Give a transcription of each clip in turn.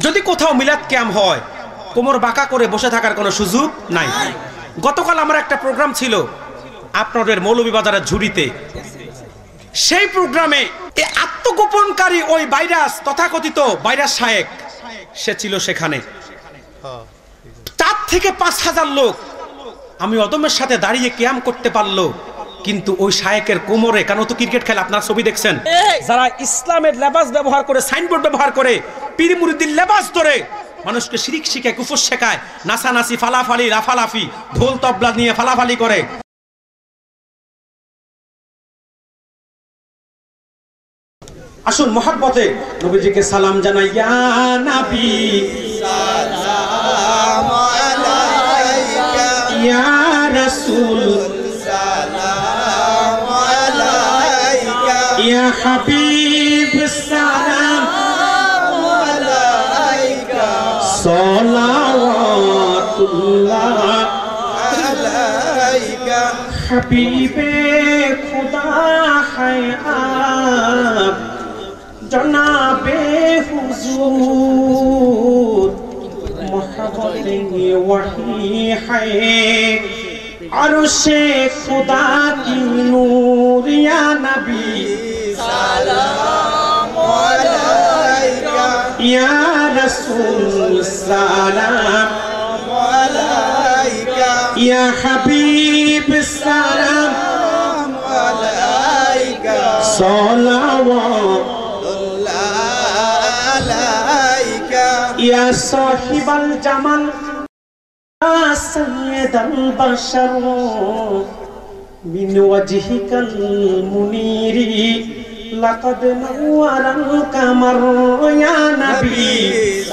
যদি কোথাও মিলাদ ক্যাম্প হয় কোমর বাঁকা করে বসে থাকার কোনো সুযোগ নাই। গতকাল আমার একটা প্রোগ্রাম ছিল আপনাদের মৌলভীবাজারের ঝুড়িতে। সেই প্রোগ্রামে এই আত্মগোপনকারী ওই ভাইরাস, তথাকথিত ভাইরাস শায়েক, সে ছিল সেখানে। 4 থেকে 5,000 লোক আমি অদমের সাথে দাঁড়িয়ে কিয়াম করতে পারলো, কিন্তু ওই শায়েকের কোমরে, কেন তো ক্রিকেট খেলে আপনারা ছবি দেখছেন, যারা ইসলামের লেবাস ব্যবহার করে, সাইনবোর্ড ব্যবহার করে, পীর মুরিদির লেবাস ধরে মানুষকে শিরিক শিখায়, কুফর শেখায়, নাচানাচি, ফালাফালি, লাফালাফি, ঢোল তবলা নিয়ে ফালাফালি করে। আসুন মোহাব্বতে নবীজিকে সালাম জানাই। ইয়া নবী সালাম আলাইকা, ইয়া রাসূল সালাম আলাইকা, ইয়া হাবিব সালাম আলাইকা, সালাওয়াতুল্লাহ আলাইকা, হাবিবে খুদা হায় আপ জনাবে হুজুর, মোহাব্বতে ওয়াহি হায় আরশে খুদা কি নূর, ইয়া নবী সালাম আলাইকা, ইয়া রাসূল সালাম আলাইকা, ইয়া হাবিব সালাম আলাইকা, সালাওয়াতুল্লাহ আলাইকা, ইয়া সাহিবাল জামাল সাইয়্যিদাল বাশার মিন ওয়াজহিকাল মুনীরি লাকাদ নাওয়ারাল কামার, ইয়া নবী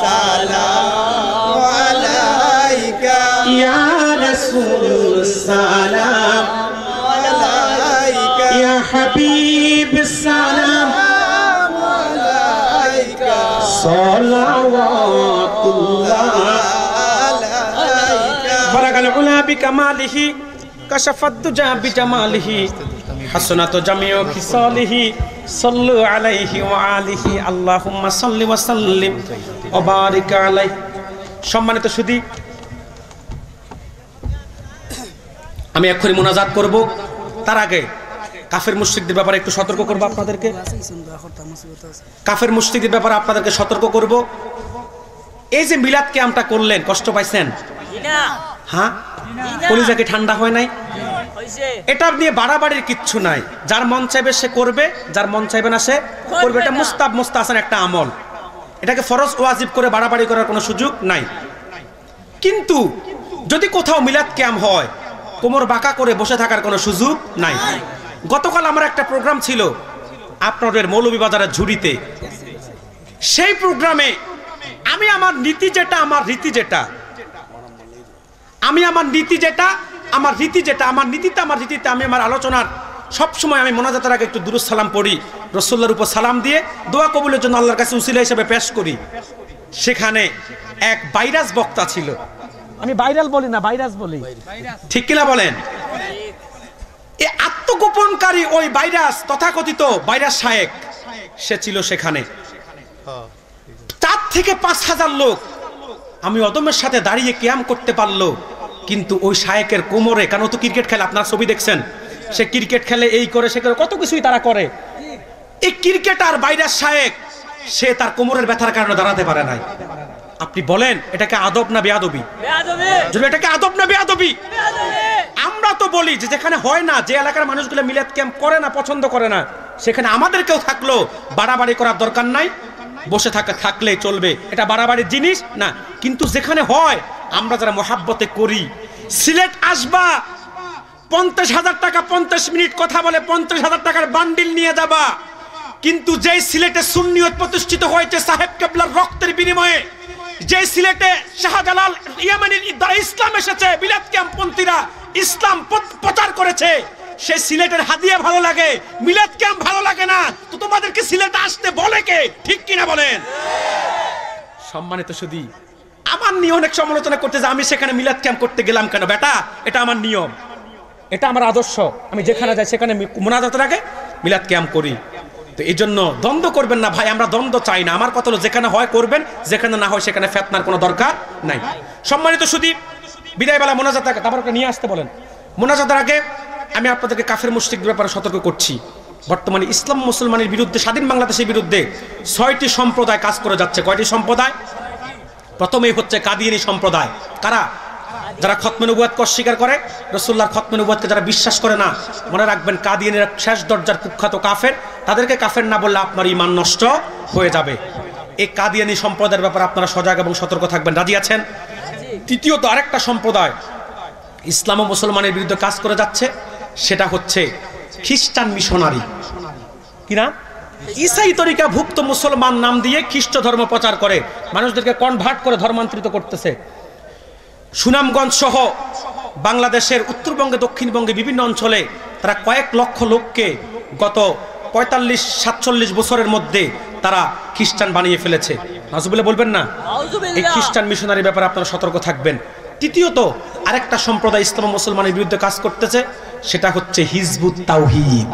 সালাম আলাইকা, ইয়া রাসূল সালাম আলাইকা, ইয়া হাবিব সালাম আলাইকা, সালাওয়াতুল্লাহ আলাইকা, বারাকাল উলা বিকামালিহি কাশাফাদ দুজা বিজামালিহি হাসনাত জামিউ খিসালিহি সাল্লু আলাইহি ওয়া আলিহি আল্লাহুম্মা সাল্লি ওয়া সাল্লিম ওয়া বারিক আলাইহি। সম্মানিত সুধী, আমি এক্ষুনি মুনাজাত করব। তার আগে কাফের মুশরিকদের ব্যাপারে একটু সতর্ক করব আপনাদেরকে। কাফের মুশরিকদের ব্যাপারে আপনাদেরকে সতর্ক করব। এই যে মিলাদ ক্যাম্পটা করলেন, কষ্ট পাইছেন? হ্যাঁ, কলিজা কি ঠান্ডা হয় নাই? এটা নিয়ে বাড়াবাড়ির কিচ্ছু নাই। যার মন চাইবে সে করবে, যার মন চাইবে না সে করবে। এটা মুস্তাব মুস্তাহসান একটা আমল। এটাকে ফরজ ওয়াজিব করে বাড়াবাড়ি করার কোনো সুযোগ নাই। কিন্তু যদি কোথাও মিলাদ ক্যাম্প হয় কোমর বাঁকা করে বসে থাকার কোনো সুযোগ নাই। গতকাল আমার একটা প্রোগ্রাম ছিল আপনাদের মৌলভীবাজারের ঝুড়িতে। সেই প্রোগ্রামে আমি আমার নীতি যেটা, আমার রীতিতে আমি আমার আলোচনার সবসময় আমি মোনাজাতের আগে একটু দুরূদ সালাম পড়ি, রাসূলুল্লাহর উপর সালাম দিয়ে দোয়া কবুলের জন্য আল্লাহর কাছে উসিলা হিসেবে পেশ করি। সেখানে এক ভাইরাস বক্তা ছিল। আমি ভাইরাল বলি না, ভাইরাস বলি, ঠিক কিনা বলেন? এই আত্মগোপনকারী ওই ভাইরাস, তথাকথিত ভাইরাস শায়েক, সে ছিল সেখানে। 4 থেকে 5,000 লোক আমি অদমের সাথে দাঁড়িয়ে কিয়াম করতে পারলো, কিন্তু ওই শায়েকের কোমরে, কেন তো ক্রিকেট খেলে আপনারা ছবি দেখছেন, সে ক্রিকেট খেলে, এই করে সে করে, কত কিছুই তারা করে। এই ক্রিকেটার ভাইরাস শায়েক, সে তার কোমরের ব্যথার কারণে দাঁড়াতে পারে নাই। আপনি বলেন এটাকে আদব না বেয়াদবি? এটাকে আদব না বেয়াদবি? আমরা তো বলি যে যেখানে হয় না, যে এলাকার মানুষগুলো মিলাদ ক্যাম্প করে না, পছন্দ করে না, সেখানে আমাদেরকেও থাকলো বাড়াবাড়ি করার দরকার নাই, বসে থাকলে চলবে, এটা বাড়াবাড়ির জিনিস না। কিন্তু যেখানে হয়, আমরা যারা মহাব্বতে করি, সিলেট আসবা, 50,000 টাকা 50 মিনিট কথা বলে 50,000 টাকার বান্ডিল নিয়ে যাবা, কিন্তু যেই সিলেটে সুন্নিয়ত প্রতিষ্ঠিত হয়েছে সাহেব কেবলার রক্তের বিনিময়ে, যে সিলেটে শাহজালাল ইয়ামানির ইসলাম এসেছে, মিলাদ ক্যাম্পপন্থীরা ইসলাম প্রচার করেছে, সেই সিলেটের হাদিয়া ভালো লাগে, মিলাদ ক্যাম্প ভালো লাগে না, তো তোমাদেরকে সিলেটে আসতে বলে কে? ঠিক কিনা বলেন? সম্মানিত সুধী, আমার নিয়ে অনেক সমালোচনা করতে যে আমি সেখানে মিলাদ ক্যাম্প করতে গেলাম কেন? বেটা, এটা আমার নিয়ম, এটা আমার আদর্শ। আমি যেখানে যাই সেখানে মোনাজাতের আগে মিলাদ ক্যাম্প করি। তো এই জন্য দ্বন্দ্ব করবেন না ভাই, আমরা দ্বন্দ্ব চাই না। আমার কথা হলো যেখানে হয় করবেন, যেখানে না হয় সেখানে ফেতনার কোনো দরকার নাই। সম্মানিত সুধী, বিদায়বেলা মোনাজাত আগে তারপর নিয়ে আসতে বলেন। মোনাজাতের আগে আমি আপনাদেরকে কাফের মুশরিকদের ব্যাপারে সতর্ক করছি। বর্তমানে ইসলাম মুসলমানের বিরুদ্ধে, স্বাধীন বাংলাদেশের বিরুদ্ধে 6টি সম্প্রদায় কাজ করে যাচ্ছে। কয়টি সম্প্রদায়? প্রথমেই হচ্ছে কাদিয়ানী সম্প্রদায়। কারা? যারা খতমে নবুয়তকে অস্বীকার করে, রাসূলুল্লাহর খতমে নবুয়তকে যারা বিশ্বাস করে না। মনে রাখবেন, কাদিয়ানীরা শেষ দরজার কুখ্যাত কাফের। তাদেরকে কাফের না বললে আপনার ঈমান নষ্ট হয়ে যাবে। এই কাদিয়ানী সম্প্রদায়ের ব্যাপারে আপনারা সজাগ এবং সতর্ক থাকবেন। রাজি আছেন? তৃতীয়ত আরেকটা সম্প্রদায় ইসলাম ও মুসলমানের বিরুদ্ধে কাজ করে যাচ্ছে, সেটা হচ্ছে খ্রিস্টান মিশনারি। কি না? ঈসাই তরিকা ভুক্ত মুসলমান নাম দিয়ে খ্রিস্ট ধর্ম প্রচার করে, মানুষদেরকে কনভার্ট করে ধর্মান্তরিত করতেছে। সুনামগঞ্জ সহ বাংলাদেশের উত্তরবঙ্গে, দক্ষিণবঙ্গে বিভিন্ন অঞ্চলে তারা কয়েক লক্ষ লোককে গত 45-47 বছরের মধ্যে তারা খ্রিস্টান বানিয়ে ফেলেছে। নাউজুবিল্লাহ বলবেন না? এই খ্রিস্টান মিশনারির ব্যাপারে আপনারা সতর্ক থাকবেন। তৃতীয়ত আরেকটা সম্প্রদায় ইসলাম মুসলমানের বিরুদ্ধে কাজ করতেছে, সেটা হচ্ছে হিজবুত তাওহীদ।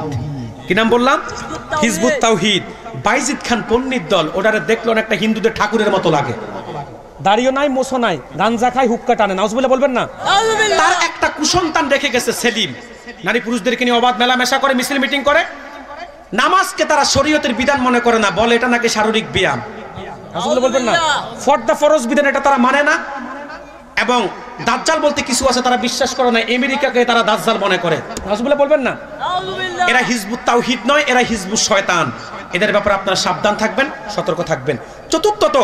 কি নাম বললাম? হিজবুত তাওহীদ। বাইজিদ খান পন্ডিত দল, ওটারে দেখলো একটা হিন্দুদের ঠাকুরের মতো লাগে, দাড়িও নাই, মোছো নাই, গাঞ্জা খায়, হুক্কা টানে। নাউজুবিল্লাহ বলবেন না? তার একটা কুসন্তান রেখে গেছে সেলিম, নারী পুরুষদেরকে নিয়ে অবাধ মেলামেশা করে, মিছিল মিটিং করে। নামাজকে তারা শরীয়তের বিধান মনে করে না, বলে এটা নাকি শারীরিক ব্যায়াম। নাউজুবিল্লাহ বলবেন না? ফরদা ফরজ বিধান এটা তারা মানে না। এবং দাজ্জাল বলতে কিছু আছে তারা বিশ্বাস করে না, আমেরিকাকে তারা দাজ্জাল মনে করে। নাউজুবিল্লাহ বলবেন না? এরা হিজবুত তাওহীদ নয়, এরা হিজবুত শয়তান। এদের ব্যাপারে আপনারা সাবধান থাকবেন, সতর্ক থাকবেন। চতুর্থত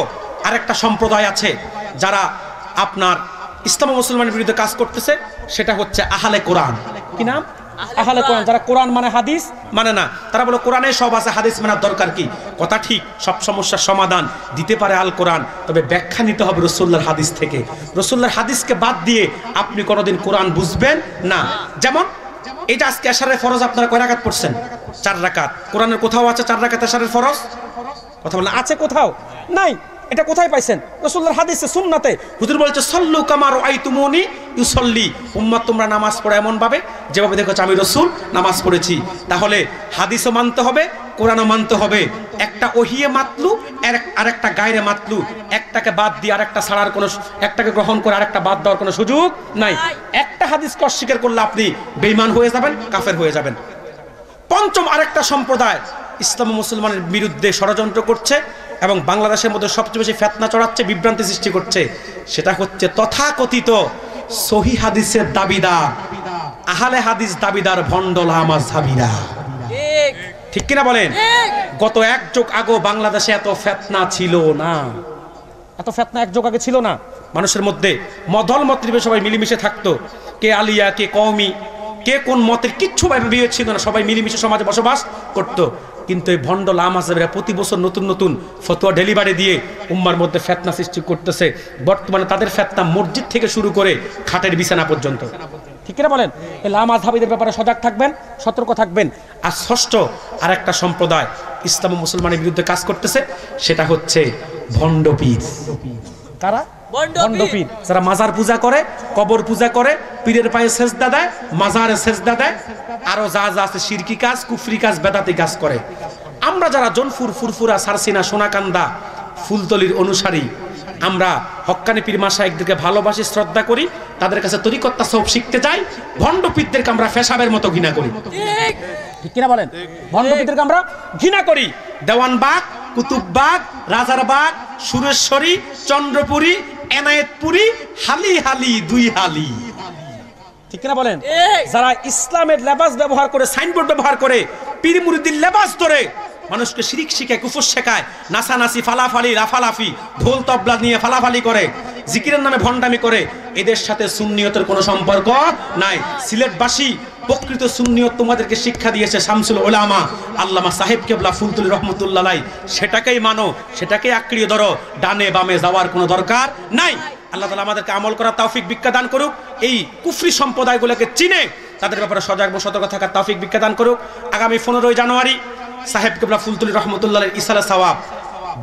আরেকটা সম্প্রদায় আছে যারা আপনার ইসলাম ও মুসলমানের বিরুদ্ধে কাজ করতেছে, সেটা হচ্ছে আহলে কোরআন। কি নাম? আহলে কোরআন। যারা কোরআন মানে হাদিস মানে না। তারা বলে কোরআনে সব আছে, হাদিস মানার দরকার কি? কথা ঠিক, সব সমস্যার সমাধান দিতে পারে আল কোরআন, তবে ব্যাখ্যা নিতে হবে রাসূলুল্লাহর হাদিস থেকে। রাসূলুল্লাহর হাদিসকে বাদ দিয়ে আপনি কোনোদিন কোরআন বুঝবেন না। যেমন এই যে আজকে এশারের ফরজ আপনারা কয় রাকাত পড়ছেন? 4 রাকাত। কোরআনের কোথাও আছে 4 রাকাত এশারের ফরজ? কথা বলেন, আছে কোথাও? নাই। এটা কোথায় পাইছেন? রাসূলুল্লাহর হাদিসে, সুন্নাতে। হুজুর বলছে সাল্লু কামা রাআইতুমুনি ইউসাল্লি। উম্মত তোমরা নামাজ পড়ো এমন ভাবে যেভাবে দেখেছো আমি রাসূল নামাজ পড়েছি। তাহলে হাদিসও মানতে হবে, কোরআনও মানতে হবে। একটা ওহিয়ে মাতলু আর একটা গায়রে মাতলু, একটাকে বাদ দিয়ে আরেকটা ছাড়ার কোনো, একটাকে গ্রহণ করে আরেকটা বাদ দেওয়ার কোনো সুযোগ নাই। একটা হাদিসকে অস্বীকার করলে আপনি বেঈমান হয়ে যাবেন, কাফের হয়ে যাবেন। পঞ্চম আরেকটা সম্প্রদায় ইসলাম ও মুসলমানের বিরুদ্ধে ষড়যন্ত্র করছে এবং বাংলাদেশের মধ্যে সবচেয়ে বেশি ফিতনা ছড়াচ্ছে, বিভ্রান্তি সৃষ্টি করছে, সেটা হচ্ছে তথাকথিত সহিহ হাদিসের দাবিদার, আহলে হাদিস দাবিদার ভণ্ডলা মাযহাবীরা। ঠিক কিনা বলেন? গত 1 যুগ আগে বাংলাদেশে এত ফিতনা ছিল না, এত ফিতনা 1 যুগ আগে ছিল না। মানুষের মধ্যে মদল মতলিবে সবাই মিলেমিশে থাকতো, কে আলিয়া কে কওমি, কে কোন মতের কিচ্ছু ভাবে বিয়ে ছিল না, সবাই মিলেমিশে সমাজে বসবাস করতো। কিন্তু এই ভণ্ড লামাজেরা প্রতি বছর নতুন নতুন ফতোয়া ডেলিভারি দিয়ে উম্মার মধ্যে ফিতনা সৃষ্টি করতেছে। বর্তমানে তাদের ফিতনা মসজিদ থেকে শুরু করে খাটের বিছানা পর্যন্ত। ঠিক কিনা বলেন? এই লামাযহাবীদের ব্যাপারে সজাগ থাকবেন, সতর্ক থাকবেন। আর ষষ্ঠ আরেকটা সম্প্রদায় ইসলাম ও মুসলমানের বিরুদ্ধে কাজ করতেছে, সেটা হচ্ছে ভণ্ড পীর। কারা? ভণ্ড পীর। যারা মাজার পূজা করে, কবর পূজা করে, পীরের পায়ে সেজদা দেয়, মাজারে সেজদা দেয়, আরো যা যা আছে শিরকি কাজ, কুফরি কাজ, বেদাতি কাজ করে। আমরা যারা জনপুর, ফুরফুরা, সারসিনা, সোনাকান্দা, ফুলতলির অনুসারী, আমরা হক্কানি পীর মাশায়েখদেরকে ভালোবাসি, শ্রদ্ধা করি, তাদের কাছে তরিকত তাসাউফ শিখতে যাই। ভণ্ড পীরদেরকে আমরা পেশাবের মতো ঘৃণা করি। ঠিক কিনা বলেন? ভণ্ড পীরদেরকে আমরা ঘৃণা করি। দেওয়ানবাগ, কুতুববাগ, রাজারবাগ, সুরেশ্বরী, চন্দ্রপুরী, এনায়েতপুরী, হালি হালি, 2 হালি। ঠিক কিনা বলেন? যারা ইসলামের লেবাস ব্যবহার করে, সাইনবোর্ড ব্যবহার করে, পীর মুরিদের লেবাস ধরে মানুষকে শিরিক শিখায়, কুফর শেখায়, নাসানাসি, ফালাফালি, লাফালাফি, ঢোল তবলা নিয়ে ফালাফালি করে, জিকিরের নামে ভণ্ডামি করে, এদের সাথে সুন্নিয়তের কোনো সম্পর্ক নাই। সিলেটবাসী প্রকৃত সুন্নিয়ত তোমাদেরকে শিক্ষা দিয়েছে শামসুল উলামা আল্লামা সাহেব কেবলা ফুলতুলি রহমতুল্লাহ আলাইহি। সেটাকেই মানো, সেটাকেই আঁকড়িয়ে ধরো, ডানে বামে যাওয়ার কোনো দরকার নাই। আল্লাহ তাআলা আমাদেরকে আমল করার তৌফিক ভিক্ষা দান করুক। এই কুফরি সম্প্রদায়গুলোকে চিনে তাদের ব্যাপারে সজাগ ও সতর্ক থাকার তৌফিক ভিক্ষা দান করুক। আগামী 15 জানুয়ারি সাহেব কেবলা ফুলতুলি রহমতুল্লাহ আলাইহি ইসালা সওয়াব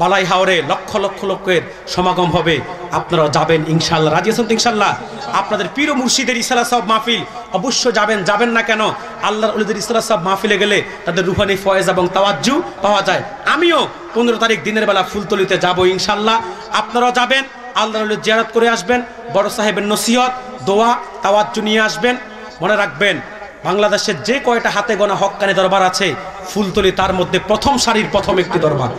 বালাই হাওরে লক্ষ লক্ষ লোকের সমাগম হবে। আপনারা যাবেন ইনশাআল্লাহ? রাজি আছেন তো ইনশাআল্লাহ? আপনাদের পীর ও মুর্শিদের ইসালা সওয়াব মাহফিল অবশ্য যাবেন, যাবেন না কেন? আল্লাহর ওলিদের ইসলাহ সাহেব মাহফিলে গেলে তাদের রুহানি ফয়েজ এবং তাওয়াজ্জু পাওয়া যায়। আমিও 15 তারিখ দিনের বেলা ফুলতলিতে যাব ইনশাল্লাহ। আপনারাও যাবেন, আল্লাহর ওলির জিয়ারত করে আসবেন, বড় সাহেবের নসিহত, দোয়া, তাওয়াজ্জু নিয়ে আসবেন। মনে রাখবেন, বাংলাদেশের যে কয়টা হাতে গোনা হক্কানি দরবার আছে, ফুলতলি তার মধ্যে প্রথম সারির প্রথম একটি দরবার।